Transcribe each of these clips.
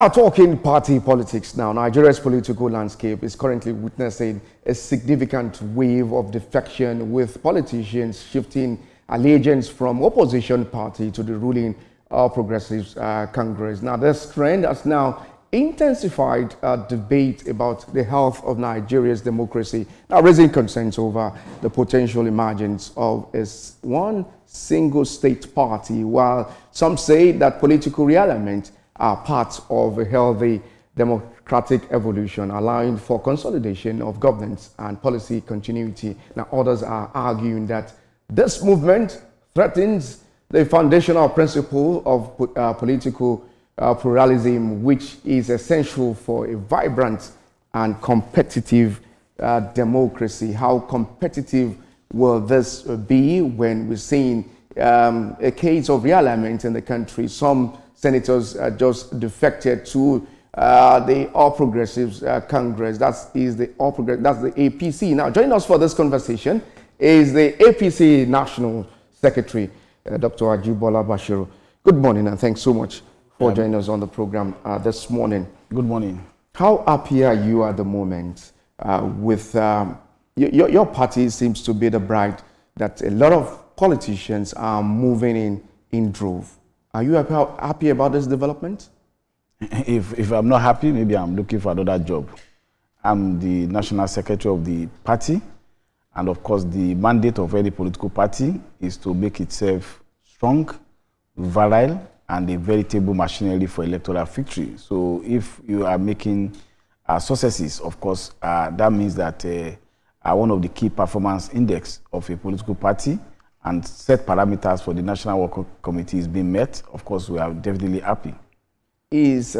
Talking party politics now, Nigeria's political landscape is currently witnessing a significant wave of defection, with politicians shifting allegiance from opposition party to the ruling Progressives Congress. Now, this trend has now intensified debate about the health of Nigeria's democracy, now raising concerns over the potential emergence of one single state party, while some say that political realignment are part of a healthy democratic evolution, allowing for consolidation of governance and policy continuity. Now, others are arguing that this movement threatens the foundational principle of political pluralism, which is essential for a vibrant and competitive democracy. How competitive will this be when we're seeing a case of realignment in the country? Some senators just defected to the All Progressives Congress. That's the APC. Now, joining us for this conversation is the APC National Secretary, Dr. Ajibola Bashiru. Good morning, and thanks so much for joining us on the program this morning. Good morning. How happy are you at the moment with your party? Seems to be the bride that a lot of politicians are moving in drove. Are you happy about this development? If I'm not happy, maybe I'm looking for another job. I'm the National Secretary of the party, and of course the mandate of any political party is to make itself strong, virile, and a veritable machinery for electoral victory. So if you are making successes, of course, that means that one of the key performance index of a political party and set parameters for the National Working Committee is being met. Of course, we are definitely happy. Is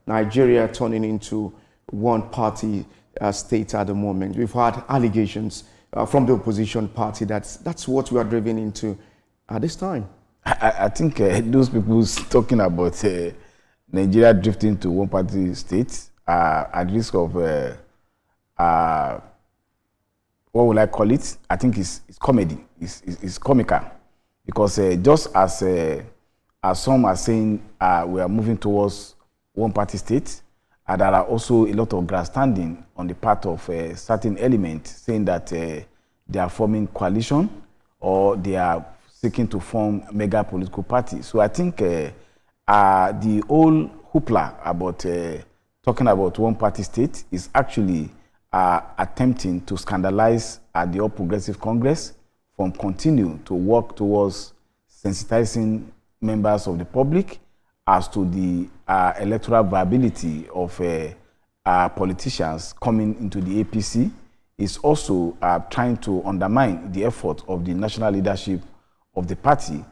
Nigeria turning into one-party state at the moment? We've had allegations from the opposition party that's what we are driven into at this time. I think those people talking about Nigeria drifting to one-party state are at risk of, what will I call it? I think it's comedy. It's comical. Because just as some are saying we are moving towards one-party state, there are also a lot of grandstanding on the part of certain elements saying that they are forming coalition or they are seeking to form mega political parties. So I think the whole hoopla about talking about one-party state is actually attempting to scandalize the All Progressive Congress from continue to work towards sensitizing members of the public as to the electoral viability of politicians coming into the APC. Is also trying to undermine the effort of the national leadership of the party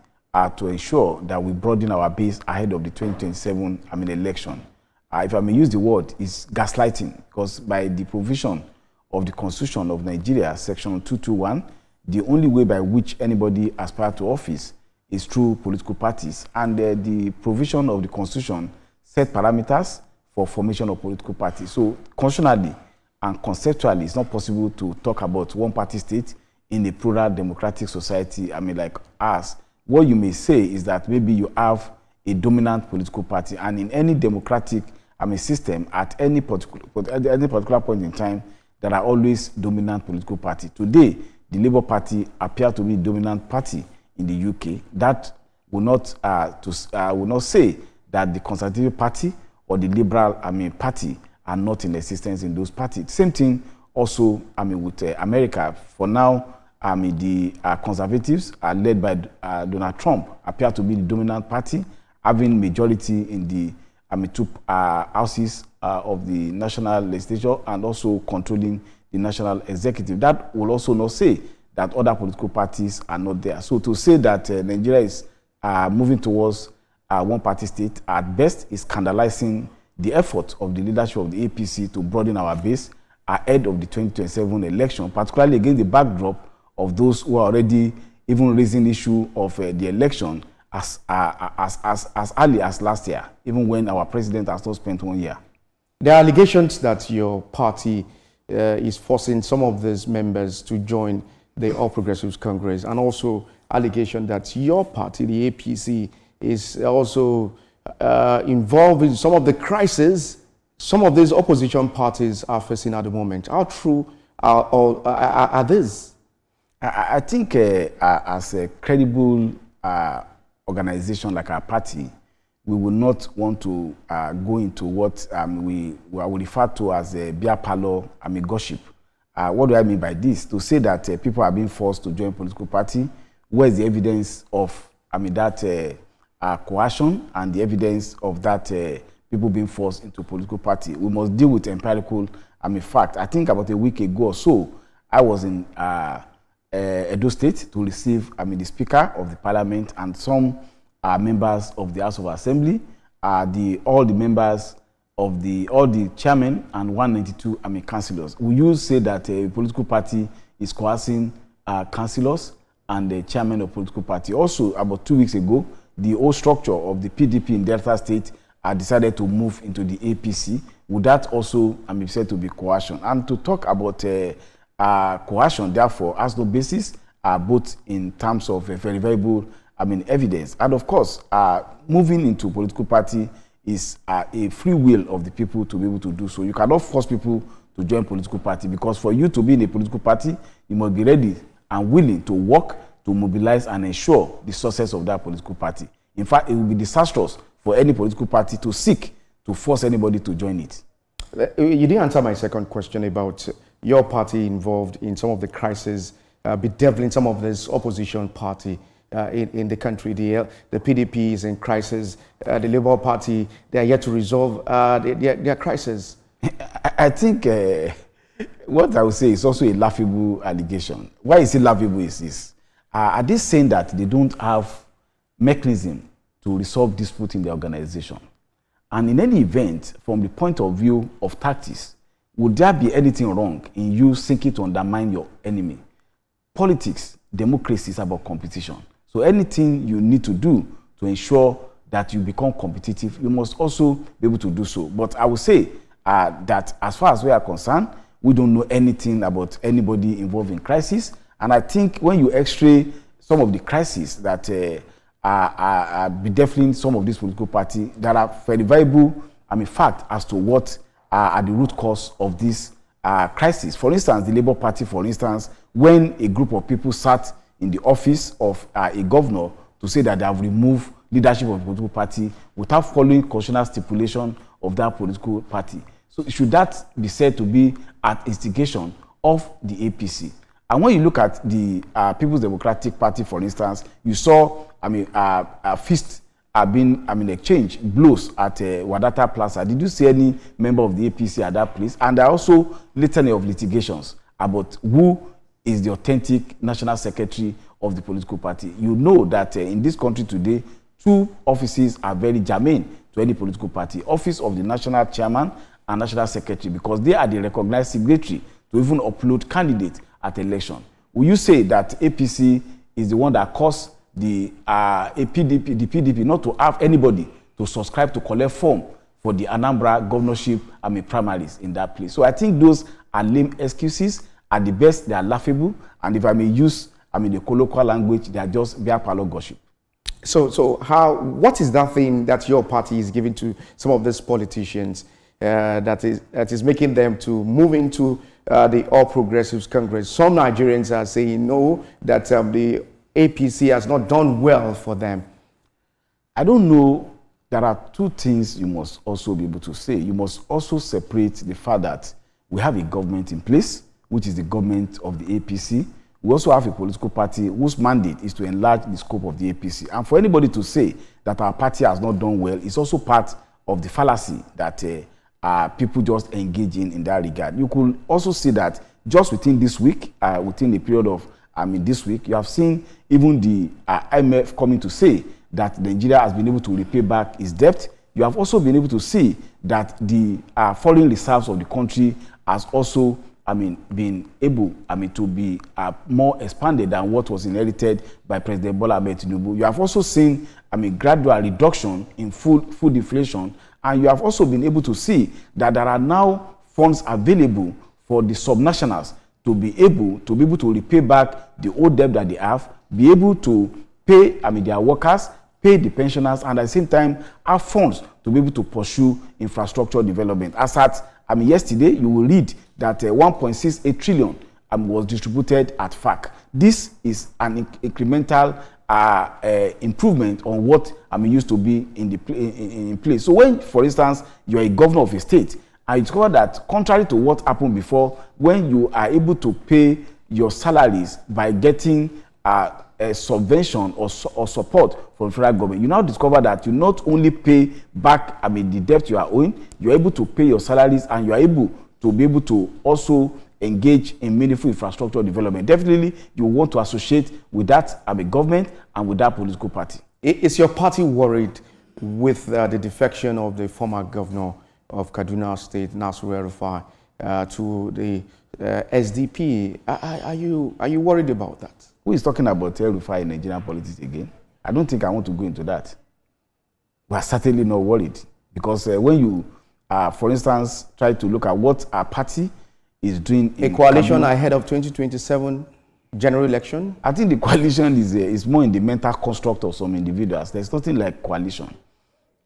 to ensure that we broaden our base ahead of the 2027 election. If I may use the word, it's gaslighting, because by the provision of the Constitution of Nigeria, Section 221, the only way by which anybody aspires to office is through political parties. And the provision of the Constitution set parameters for formation of political parties. So constitutionally and conceptually, it's not possible to talk about one-party state in a plural democratic society, like us. What you may say is that maybe you have a dominant political party, and in any democratic system, at any particular point in time, there are always dominant political party. Today, the Labour Party appears to be the dominant party in the UK. That will not will not say that the Conservative Party or the Liberal Party are not in existence in those parties. Same thing also with America. For now, the Conservatives are led by Donald Trump, appear to be the dominant party, having majority in the two houses of the national legislature and also controlling the national executive. That will also not say that other political parties are not there. So to say that Nigeria is moving towards one-party state, at best, is scandalizing the effort of the leadership of the APC to broaden our base ahead of the 2027 election, particularly against the backdrop of those who are already even raising the issue of the election as early as last year, even when our president has not spent 1 year. There are allegations that your party is forcing some of these members to join the All Progressives Congress, and also allegation that your party, the APC, is also involved in some of the crises some of these opposition parties are facing at the moment? How true are these? I think as a credible organization like our party, we will not want to go into what we will refer to as a beer parlor gossip. What do I mean by this? To say that people are being forced to join political party, where is the evidence of that coercion and the evidence of that people being forced into political party? We must deal with empirical fact. I think about a week ago or so, I was in Edo State to receive the Speaker of the Parliament and some members of the House of Assembly, all the members of all the chairmen and 192 councillors. We used to say that a political party is coercing councillors and the chairman of political party. Also, about 2 weeks ago, the old structure of the PDP in Delta State decided to move into the APC. Would that also be said to be coercion? And to talk about coercion, therefore, has no basis, both in terms of verifiable evidence. And of course, moving into political party is a free will of the people to be able to do so. You cannot force people to join political party, because for you to be in a political party, you must be ready and willing to work, to mobilize and ensure the success of that political party. In fact, it will be disastrous for any political party to seek to force anybody to join it. You didn't answer my second question about your party involved in some of the crises, bedeviling some of this opposition party in the country. The PDP is in crisis. The Labour Party, they are yet to resolve their crisis. I think what I would say is also a laughable allegation. Why is it laughable is this. Are they saying that they don't have mechanism to resolve dispute in the organization? And in any event, from the point of view of tactics, would there be anything wrong in you seeking to undermine your enemy? Politics, democracy is about competition. So anything you need to do to ensure that you become competitive, you must also be able to do so. But I would say that as far as we are concerned, we don't know anything about anybody involved in crisis. And I think when you x-ray some of the crises that are bedefiling some of these political parties, there are verifiable fact as to what are the root cause of this crisis. For instance, the Labour Party, for instance, when a group of people sat in the office of a governor to say that they have removed leadership of the political party without following constitutional stipulation of that political party. So should that be said to be at instigation of the APC? And when you look at the People's Democratic Party, for instance, you saw fists being exchanged, blows at Wadata Plaza. Did you see any member of the APC at that place? And there are also litany of litigations about who is the authentic national secretary of the political party. You know that in this country today, two offices are very germane to any political party: office of the national chairman and national secretary, because they are the recognized signatory to even upload candidates at election. Will you say that APC is the one that caused the PDP not to have anybody to subscribe to collect form for the Anambra governorship primaries in that place? So I think those are lame excuses. At the best, they are laughable, and if I may use the colloquial language, they are just beer parlor gossip. So what is that thing that your party is giving to some of these politicians that is making them to move into the All Progressives Congress? Some Nigerians are saying no, that the APC has not done well for them. I don't know. There are two things you must also be able to say. You must also separate the fact that we have a government in place, which is the government of the APC. We also have a political party whose mandate is to enlarge the scope of the APC. And for anybody to say that our party has not done well is also part of the fallacy that people just engage in that regard. You could also see that just within this week, within the period of this week, you have seen even the IMF coming to say that Nigeria has been able to repay back its debt. You have also been able to see that the foreign reserves of the country has also been able to be more expanded than what was inherited by President Bola Ahmed Tinubu. You have also seen gradual reduction in food inflation, and you have also been able to see that there are now funds available for the subnationals to be able to repay back the old debt that they have, be able to pay their workers, pay the pensioners, and at the same time have funds to be able to pursue infrastructure development. As at yesterday, you will read that 1.68 trillion was distributed at FAC. This is an incremental improvement on what used to be in place. So when, for instance, you are a governor of a state, and you discover that contrary to what happened before, when you are able to pay your salaries by getting a subvention or support from federal government, you now discover that you not only pay back the debt you are owing, you are able to pay your salaries, and you are able to be able to also engage in meaningful infrastructure development. Definitely, you want to associate with that government and with that political party. Is your party worried with the defection of the former governor of Kaduna State, Nasir El-Rufai, to the SDP? Are you worried about that? Who is talking about El-Rufai in Nigerian politics again? I don't think I want to go into that. We are certainly not worried, because when you, for instance, try to look at what our party is doing a coalition ahead of 2027 general election? I think the coalition is more in the mental construct of some individuals. There's nothing like coalition.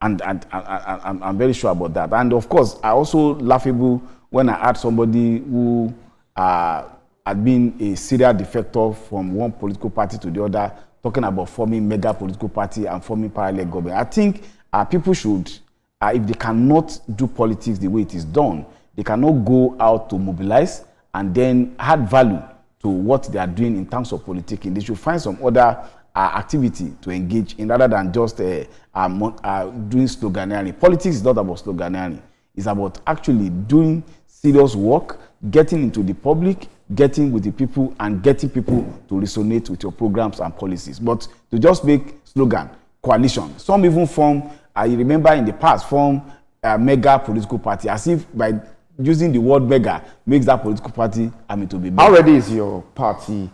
And I'm very sure about that. And of course, I also laughable when I had somebody who had been a serial defector from one political party to the other, talking about forming mega political party and forming parallel government. I think people should, if they cannot do politics the way it is done, they cannot go out to mobilize and then add value to what they are doing in terms of politicking. They should find some other activity to engage in, rather than just doing sloganeering. Politics is not about sloganeering. It's about actually doing serious work, getting into the public, getting with the people, and getting people to resonate with your programs and policies. But to just make slogan, coalition. Some even form, I remember in the past, form a mega political party, as if by using the word mega makes that political party to be big. How ready is your party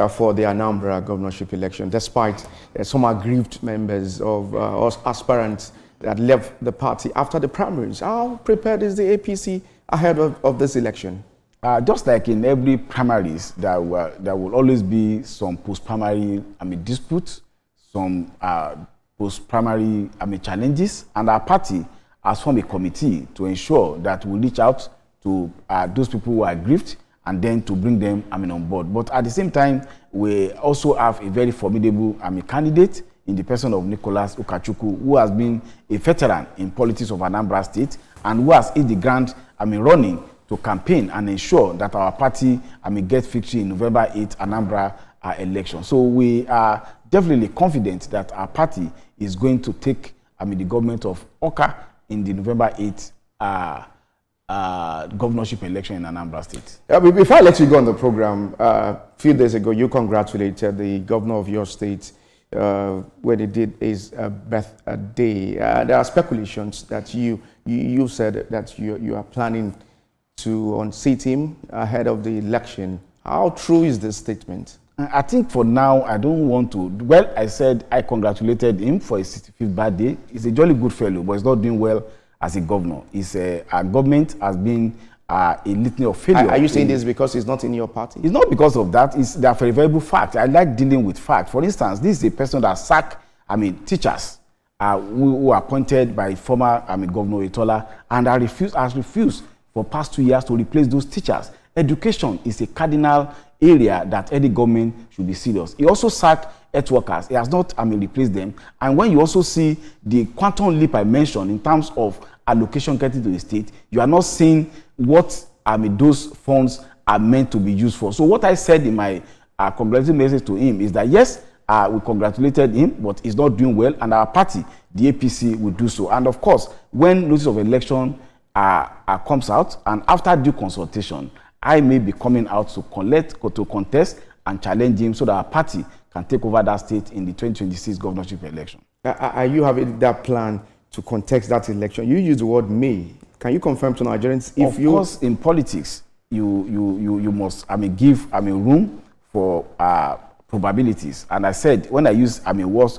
for the Anambra governorship election, despite some aggrieved members of aspirants that left the party after the primaries? How prepared is the APC ahead of this election? Just like in every primaries, there will always be some post-primary disputes, some post-primary challenges, and our party has formed a committee to ensure that we reach out to those people who are aggrieved, and then to bring them on board. But at the same time, we also have a very formidable candidate in the person of Nicholas Ukachukwu, who has been a veteran in politics of Anambra State, and who has hit the ground running to campaign and ensure that our party gets victory in November 8th Anambra election. So we are definitely confident that our party is going to take the government of Oka in the November 8th governorship election in Anambra State. Before I let you go on the program, a few days ago, you congratulated the governor of your state when he did his birthday. There are speculations that you said that you are planning to unseat him ahead of the election. How true is this statement? I think for now, I don't want to. Well, I said I congratulated him for his 65th birthday. He's a jolly good fellow, but he's not doing well as a governor. Our government has been a litany of failure. Are you saying this because he's not in your party? It's not because of that. It's the verifiable fact. I like dealing with facts. For instance, this is a person that sacked, teachers who are appointed by former Governor Etola, and has refused for past 2 years to replace those teachers. Education is a cardinal area that any government should be serious. He also sacked health workers. He has not replaced them. And when you also see the quantum leap I mentioned in terms of allocation getting to the state, you are not seeing what those funds are meant to be used for. So what I said in my congratulatory message to him is that yes, we congratulated him, but he's not doing well, and our party, the APC, will do so. And of course, when notice of election comes out, and after due consultation, I may be coming out to contest and challenge him so that our party can take over that state in the 2026 governorship election. Are you having that plan to contest that election? You use the word may. Can you confirm to Nigerians if Of course, in politics, you must give room for probabilities. And I said, when I use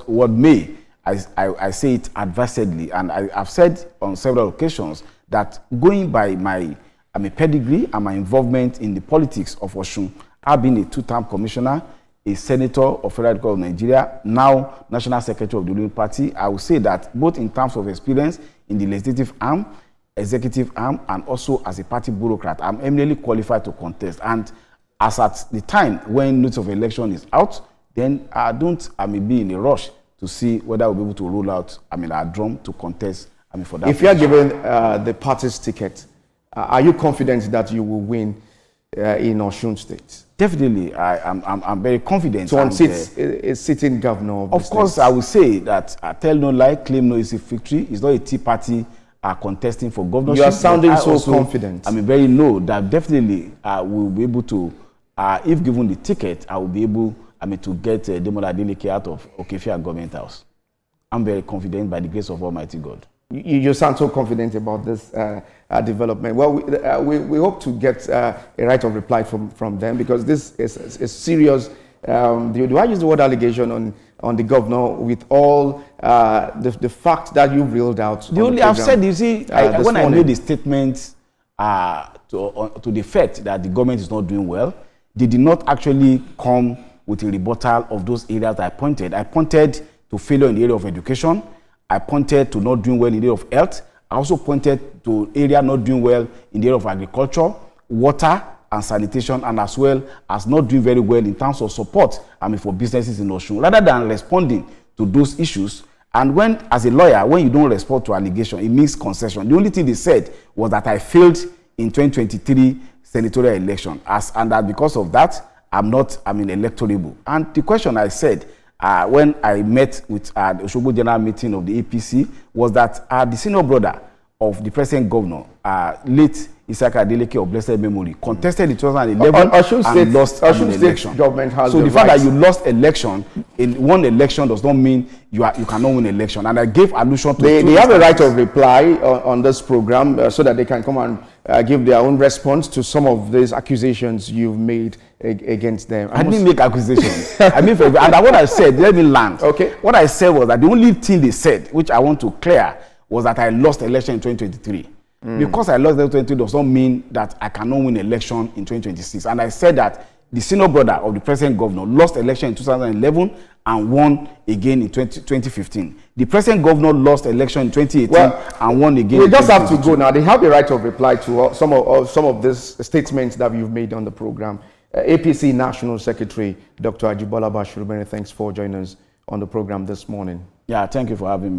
word may, I say it advisedly. And I've said on several occasions that going by my pedigree and my involvement in the politics of Osun, I've been a two-term commissioner a senator of Federal Republic of Nigeria, now National Secretary of the ruling party. I would say that both in terms of experience in the legislative arm, executive arm, and also as a party bureaucrat, I'm eminently qualified to contest. And as at the time when notice of election is out, then I may be in a rush to see whether we'll be able to roll out, our drum to contest, for that. If you are given the party's ticket, are you confident that you will win in Osun State? Definitely, I'm very confident. So, a sitting governor of course, I would say that tell no lie, claim no easy victory. It's not a Tea Party contesting for governorship. You are sounding so confident. I'm very know that definitely we'll be able to, if given the ticket, I will be able, to get Demola Adeleke out of Okefia Government House. I'm very confident by the grace of Almighty God. You sound so confident about this development. Well, we hope to get a right of reply from them, because this is a serious, do I use the word allegation on the governor, with all the fact that you reeled out? I've said, you see, when I made the statement to the effect that the government is not doing well, they did not actually come with a rebuttal of those areas I pointed. I pointed to failure in the area of education. I pointed to not doing well in the area of health. I also pointed to area not doing well in the area of agriculture, water, and sanitation, and as well as not doing very well in terms of support, for businesses in Osun. Rather than responding to those issues, and when, as a lawyer, when you don't respond to allegation, it means concession. The only thing they said was that I failed in 2023 senatorial election, and that because of that, I'm electorable. And the question I said, when I met with the Osogbo General Meeting of the APC, was that the senior brother of the present governor, late Isaka Adeleke of blessed memory, contested in 2011 and lost an election. Government has so the fact that you lost election in one election does not mean you cannot win election. And I gave allusion to they have a right of reply on this program, so that they can come and give their own response to some of these accusations you've made against them. I didn't make accusations. and what I said, let me land. Okay. What I said was that the only thing they said, which I want to clear, was that I lost election in 2023. Because I lost election in 2023 does not mean that I cannot win election in 2026. And I said that the senior brother of the present governor lost election in 2011 and won again in 2015. The present governor lost election in 2018 and won again. We just have to go now. They have the right of reply to some of these statements that you've made on the program. APC National Secretary Dr. Ajibola Bashir, many thanks for joining us on the program this morning. Yeah, thank you for having me.